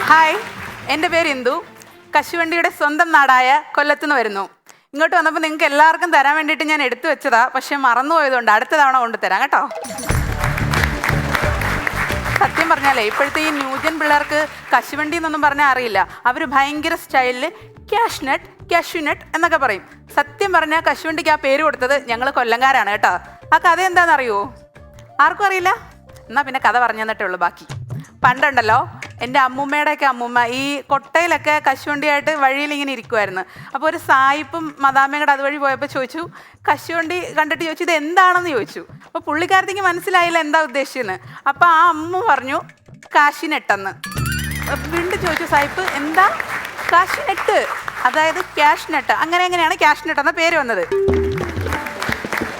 Hi, എൻ്റെ പേര് ഇന്ദു. കശുവണ്ടിയുടെ സ്വന്തം നാടായ കൊല്ലത്തുനിന്ന് വരുന്നു. ഇങ്ങോട്ട് വന്നപ്പോൾ നിങ്ങൾക്ക് എല്ലാവർക്കും തരാൻ വേണ്ടിയിട്ട് ഞാൻ എടുത്തു വെച്ചതാ, പക്ഷെ മറന്നുപോയതുകൊണ്ട് അടുത്ത തവണ കൊണ്ടുതരാം കേട്ടോ. സത്യം പറഞ്ഞാലേ ഇപ്പോഴത്തെ ഈ ന്യൂജൻ പിള്ളേർക്ക് കശുവണ്ടി എന്നൊന്നും പറഞ്ഞാൽ അറിയില്ല. അവർ ഭയങ്കര സ്റ്റൈലിൽ ക്യാഷ്നട്ട്, കാഷ്യൂനട്ട് എന്നൊക്കെ പറയും. സത്യം പറഞ്ഞാൽ കശുവണ്ടിക്ക് ആ പേര് കൊടുത്തത് ഞങ്ങൾ കൊല്ലംകാരാണ് കേട്ടോ. ആ കഥ എന്താണെന്നറിയോ? ആർക്കും അറിയില്ല? എന്നാൽ പിന്നെ കഥ പറഞ്ഞു തന്നിട്ടേ ഉള്ളൂ ബാക്കി. പണ്ടുണ്ടല്ലോ എൻ്റെ അമ്മൂമ്മയുടെയൊക്കെ അമ്മൂമ്മ ഈ കൊട്ടയിലൊക്കെ കശുവണ്ടിയായിട്ട് വഴിയിൽ ഇങ്ങനെ ഇരിക്കുമായിരുന്നു. അപ്പോൾ ഒരു സായിപ്പും മദാമ്മയും കൂടെ അതുവഴി പോയപ്പോൾ ചോദിച്ചു, കശുവണ്ടി കണ്ടിട്ട് ചോദിച്ചു ഇത് എന്താണെന്ന് ചോദിച്ചു. അപ്പോൾ പുള്ളിക്കാരത്തേക്ക് മനസ്സിലായില്ല എന്താ ഉദ്ദേശിച്ചെന്ന്. അപ്പോൾ ആ അമ്മ പറഞ്ഞു കാശിനെട്ടെന്ന്. വീണ്ടും ചോദിച്ചു സായിപ്പ് എന്താ? കാശിനെട്ട്, അതായത് ക്യാഷ്നട്ട്. എങ്ങനെയാണ് ക്യാഷ്നട്ട് എന്ന പേര് വന്നത്?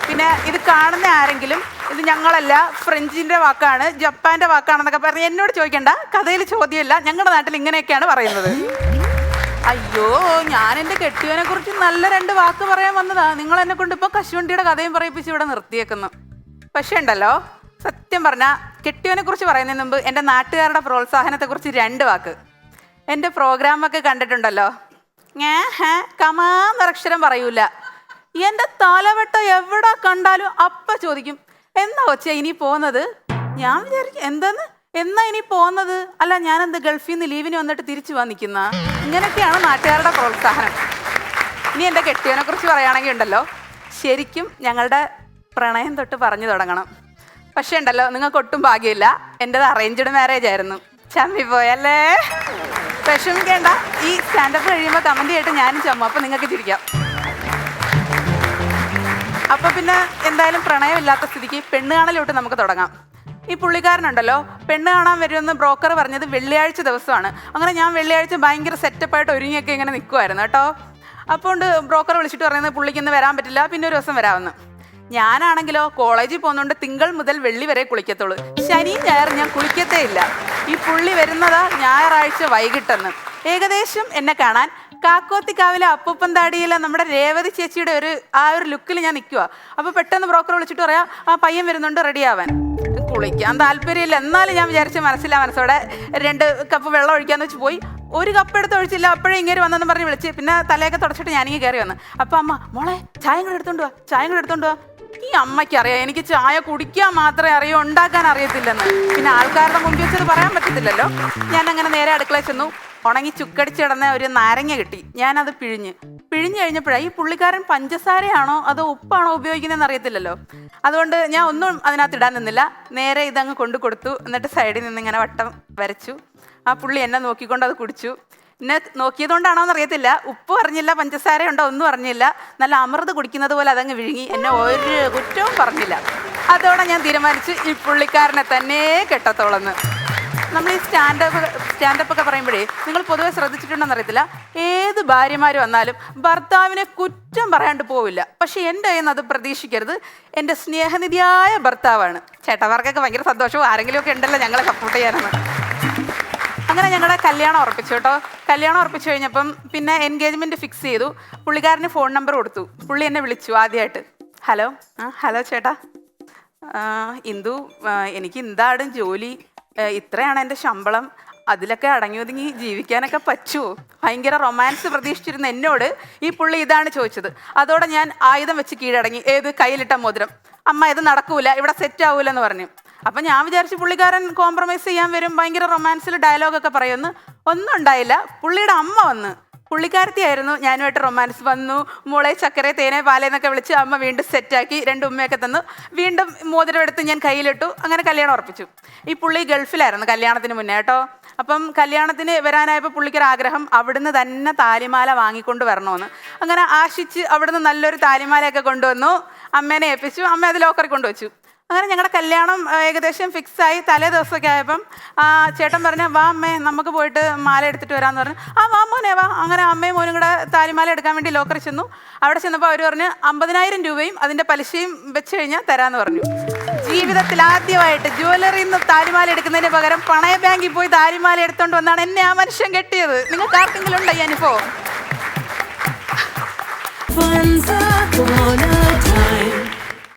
പിന്നെ ഇത് കാണുന്ന ആരെങ്കിലും ഇത് ഞങ്ങളല്ല, ഫ്രഞ്ചിൻ്റെ വാക്കാണ്, ജപ്പാൻ്റെ വാക്കാണെന്നൊക്കെ പറഞ്ഞ് എന്നോട് ചോദിക്കണ്ട. കഥയിൽ ചോദ്യമില്ല, ഞങ്ങളുടെ നാട്ടിൽ ഇങ്ങനെയൊക്കെയാണ് പറയുന്നത്. അയ്യോ, ഞാൻ എൻ്റെ കെട്ടിയവനെ കുറിച്ച് നല്ല 2 വാക്ക് പറയാൻ വന്നതാ. നിങ്ങൾ എന്നെ കൊണ്ട് ഇപ്പോൾ കശുവണ്ടിയുടെ കഥയും പറയിപ്പിച്ച് ഇവിടെ നിർത്തിയേക്കുന്നു. പക്ഷേ ഉണ്ടല്ലോ, സത്യം പറഞ്ഞാൽ കെട്ടിയവനെ കുറിച്ച് പറയുന്നതിന് മുമ്പ് എൻ്റെ നാട്ടുകാരുടെ പ്രോത്സാഹനത്തെക്കുറിച്ച് 2 വാക്ക്. എൻ്റെ പ്രോഗ്രാമൊക്കെ കണ്ടിട്ടുണ്ടല്ലോ, കമാന്നൊരക്ഷരം പറയൂല. എൻ്റെ തലവട്ടം എവിടെ കണ്ടാലും അപ്പ ചോദിക്കും എന്നാ കൊച്ചാ ഇനി പോകുന്നത്? ഞാൻ വിചാരിക്കും എന്നാ ഇനി പോകുന്നത്? അല്ല ഞാനെന്ത് ഗൾഫിൽ നിന്ന് ലീവിന് വന്നിട്ട് തിരിച്ചു വന്നിക്കുന്ന? ഇങ്ങനെയൊക്കെയാണ് നാട്ടുകാരുടെ പ്രോത്സാഹനം. ഇനി എൻ്റെ കെട്ടിയവനെ കുറിച്ച് പറയുകയാണെങ്കിൽ ഉണ്ടല്ലോ, ശരിക്കും ഞങ്ങളുടെ പ്രണയം തൊട്ട് പറഞ്ഞു തുടങ്ങണം. പക്ഷേ ഉണ്ടല്ലോ, നിങ്ങൾക്ക് ഒട്ടും ഭാഗ്യമില്ല, എൻ്റെത് അറേഞ്ച്ഡ് മാരേജ് ആയിരുന്നു. ചമ്മി പോയല്ലേ? വിഷമിക്കേണ്ട, ഈ സ്റ്റാൻഡപ്പ് കഴിയുമ്പോൾ കമൻറ്റ് ചെയ്തിട്ട് ഞാനും ചമ്മും, അപ്പോൾ നിങ്ങൾക്ക് ചിരിക്കാം. അപ്പോൾ പിന്നെ എന്തായാലും പ്രണയമില്ലാത്ത സ്ഥിതിക്ക് പെണ്ണ് കാണലോട്ട് നമുക്ക് തുടങ്ങാം. ഈ പുള്ളിക്കാരനുണ്ടല്ലോ, പെണ്ണ് കാണാൻ വരുമെന്ന് ബ്രോക്കർ പറഞ്ഞത് വെള്ളിയാഴ്ച ദിവസമാണ്. അങ്ങനെ ഞാൻ വെള്ളിയാഴ്ച ഭയങ്കര സെറ്റപ്പായിട്ട് ഒരുങ്ങിയൊക്കെ ഇങ്ങനെ നിൽക്കുമായിരുന്നു കേട്ടോ. അപ്പോൾ ബ്രോക്കർ വിളിച്ചിട്ട് പറയുന്നത് പുള്ളിക്ക് ഇന്ന് വരാൻ പറ്റില്ല, പിന്നെ ഒരു ദിവസം വരാമെന്ന്. ഞാനാണെങ്കിലോ കോളേജിൽ പോകുന്നതുകൊണ്ട് തിങ്കൾ മുതൽ വെള്ളി വരെ കുളിക്കത്തുള്ളൂ. ശനി ഞായർ ഞാൻ കുളിക്കത്തേ ഇല്ല. ഈ പുള്ളി വരുന്നതാ ഞായറാഴ്ച വൈകിട്ടെന്ന്. ഏകദേശം എന്നെ കാണാൻ കാക്കോത്തിക്കാവിലെ അപ്പൂപ്പന്താടിയിലെ നമ്മുടെ രേവതി ചേച്ചിയുടെ ആ ഒരു ലുക്കിൽ ഞാൻ നിൽക്കുക. അപ്പോൾ പെട്ടെന്ന് ബ്രോക്കർ വിളിച്ചിട്ട് പറയാം, ആ പയ്യൻ വരുന്നുണ്ട്, റെഡിയാവാൻ. കുളിക്കാൻ താല്പര്യമില്ല, എന്നാലും ഞാൻ വിചാരിച്ച മനസ്സോടെ 2 കപ്പ് വെള്ളം ഒഴിക്കാന്ന് വെച്ച് പോയി. 1 കപ്പ് എടുത്ത് ഒഴിച്ചില്ല, അപ്പോഴേ ഇങ്ങനെ വന്നെന്ന് പറഞ്ഞ് വിളിച്ച് പിന്നെ തലയൊക്കെ തുടച്ചിട്ട് ഞാനിങ്ങനെ കയറി വന്നു. അപ്പോൾ അമ്മ, മോളെ ചായ കൂടെ എടുത്തോണ്ട് വാ. ഈ അമ്മയ്ക്ക് അറിയാം എനിക്ക് ചായ കുടിക്കാൻ മാത്രമേ അറിയൂ, ഉണ്ടാക്കാൻ അറിയത്തില്ലെന്ന്. പിന്നെ ആൾക്കാരുടെ മുമ്പിൽ വെച്ചത് പറയാൻ പറ്റത്തില്ലല്ലോ. ഞാൻ അങ്ങനെ നേരെ അടുക്കളയിൽ ചെന്നു. ഉണങ്ങി ചുക്കടിച്ച് കിടന്ന ഒരു നാരങ്ങ കിട്ടി. ഞാനത് പിഴിഞ്ഞ് കഴിഞ്ഞപ്പോഴാണ് ഈ പുള്ളിക്കാരൻ പഞ്ചസാരയാണോ അതോ ഉപ്പാണോ ഉപയോഗിക്കുന്നതെന്ന് അറിയത്തില്ലല്ലോ. അതുകൊണ്ട് ഞാൻ ഒന്നും അതിനകത്ത് ഇടാൻ നിന്നില്ല, നേരെ ഇതങ്ങ് കൊണ്ടു കൊടുത്തു. എന്നിട്ട് സൈഡിൽ നിന്ന് ഇങ്ങനെ വട്ടം വരച്ചു. ആ പുള്ളി എന്നെ നോക്കിക്കൊണ്ട് അത് കുടിച്ചു. എന്നെ നോക്കിയതുകൊണ്ടാണോ എന്നറിയത്തില്ല, ഉപ്പ് അറിഞ്ഞില്ല, പഞ്ചസാര ഉണ്ടോ ഒന്നും അറിഞ്ഞില്ല. നല്ല അമൃത് കുടിക്കുന്നത് പോലെ അതങ്ങ് വിഴുങ്ങി. എന്നെ ഒരു കുറ്റവും പറഞ്ഞില്ല. അതോടെ ഞാൻ തീരുമാനിച്ചു ഈ പുള്ളിക്കാരനെ തന്നെ കെട്ടത്തോളന്ന്. നമ്മൾ ഈ സ്റ്റാൻഡപ്പ് ഒക്കെ പറയുമ്പോഴേ നിങ്ങൾ പൊതുവെ ശ്രദ്ധിച്ചിട്ടുണ്ടെന്ന് അറിയത്തില്ല, ഏത് ഭാര്യമാർ വന്നാലും ഭർത്താവിനെ കുറ്റം പറയാണ്ട് പോവില്ല. പക്ഷെ എൻ്റെ കയ്യിൽ നിന്ന് അത് പ്രതീക്ഷിക്കരുത്. എൻ്റെ സ്നേഹനിധിയായ ഭർത്താവാണ്. ചേട്ടന്മാർക്കൊക്കെ ഭയങ്കര സന്തോഷവും ആരെങ്കിലുമൊക്കെ ഉണ്ടല്ലോ ഞങ്ങളെ സപ്പോർട്ട് ചെയ്യാനെന്ന്. അങ്ങനെ ഞങ്ങളുടെ കല്യാണം ഉറപ്പിച്ചു കേട്ടോ. കല്യാണം ഉറപ്പിച്ചു കഴിഞ്ഞപ്പം പിന്നെ എൻഗേജ്മെൻറ്റ് ഫിക്സ് ചെയ്തു. പുള്ളിക്കാരന് ഫോൺ നമ്പർ കൊടുത്തു. പുള്ളി എന്നെ വിളിച്ചു ആദ്യമായിട്ട്. ഹലോ ചേട്ടാ, ഇന്ദു, എനിക്ക് എന്താടും ജോലി, ഇത്രയാണ് എൻ്റെ ശമ്പളം, അതിലൊക്കെ അടങ്ങി ഒതുങ്ങി ജീവിക്കാനൊക്കെ പറ്റുമോ? ഭയങ്കര റൊമാൻസ് പ്രതീക്ഷിച്ചിരുന്ന എന്നോട് ഈ പുള്ളി ഇതാണ് ചോദിച്ചത്. അതോടെ ഞാൻ ആയുധം വെച്ച് കീഴടങ്ങി. ഏത്? കയ്യിലിട്ട മോതിരം. അമ്മ ഇത് നടക്കൂല, ഇവിടെ സെറ്റ് ആവൂലെന്ന് പറഞ്ഞു. അപ്പം ഞാൻ വിചാരിച്ചു പുള്ളിക്കാരൻ കോംപ്രമൈസ് ചെയ്യാൻ വരും, ഭയങ്കര റൊമാൻസിൽ ഡയലോഗൊക്കെ പറയുമെന്ന്. ഒന്നും ഉണ്ടായില്ല. പുള്ളിയുടെ അമ്മ വന്ന്, പുള്ളിക്കാരത്തിയായിരുന്നു, ഞാനുമായിട്ട് റൊമാൻസ് വന്നു. മോളെ ചക്കരെ തേനെ പാലേന്നൊക്കെ വിളിച്ച് അമ്മ വീണ്ടും സെറ്റാക്കി 2 ഉമ്മയൊക്കെ തന്നു. വീണ്ടും മോതിരം എടുത്ത് ഞാൻ കയ്യിലിട്ടു. അങ്ങനെ കല്യാണം ഉറപ്പിച്ചു. ഈ പുള്ളി ഗൾഫിലായിരുന്നു കല്യാണത്തിന് മുന്നേ കേട്ടോ. അപ്പം കല്യാണത്തിന് വരാനായപ്പോൾ പുള്ളിക്കൊരാഗ്രഹം അവിടുന്ന് തന്നെ താലിമാല വാങ്ങിക്കൊണ്ട് വരണമെന്ന്. അങ്ങനെ ആശിച്ച് അവിടുന്ന് നല്ലൊരു താലിമാലയൊക്കെ കൊണ്ടുവന്നു. അമ്മേനെ ഏൽപ്പിച്ചു. അമ്മ അത് ലോക്കറിൽ കൊണ്ടുവച്ചു. അങ്ങനെ ഞങ്ങളുടെ കല്യാണം ഏകദേശം ഫിക്സായി. തലേ ദിവസമൊക്കെ ആയപ്പം ചേട്ടൻ പറഞ്ഞു, വാ അമ്മേ നമുക്ക് പോയിട്ട് മാല എടുത്തിട്ട് വരാമെന്ന് പറഞ്ഞു. വാ മോനെ വാ. അങ്ങനെ അമ്മയും മോനും കൂടെ താലിമാല എടുക്കാൻ വേണ്ടി ലോക്കറിൽ ചെന്നു. അവിടെ ചെന്നപ്പോൾ അവർ പറഞ്ഞു 50,000 രൂപയും അതിൻ്റെ പലിശയും വെച്ച് കഴിഞ്ഞാൽ തരാമെന്ന് പറഞ്ഞു. ജീവിതത്തിൽ ആദ്യമായിട്ട് ജ്വല്ലറിയിൽ നിന്ന് താലിമാല എടുക്കുന്നതിന് പകരം പണയ ബാങ്കിൽ പോയി താലിമാല എടുത്തുകൊണ്ട് വന്നാണ് എന്നെ ആ മനുഷ്യൻ കെട്ടിയത്. നിങ്ങൾക്ക് ആർക്കെങ്കിലും ഉണ്ടോ ഈ അനുഭവം?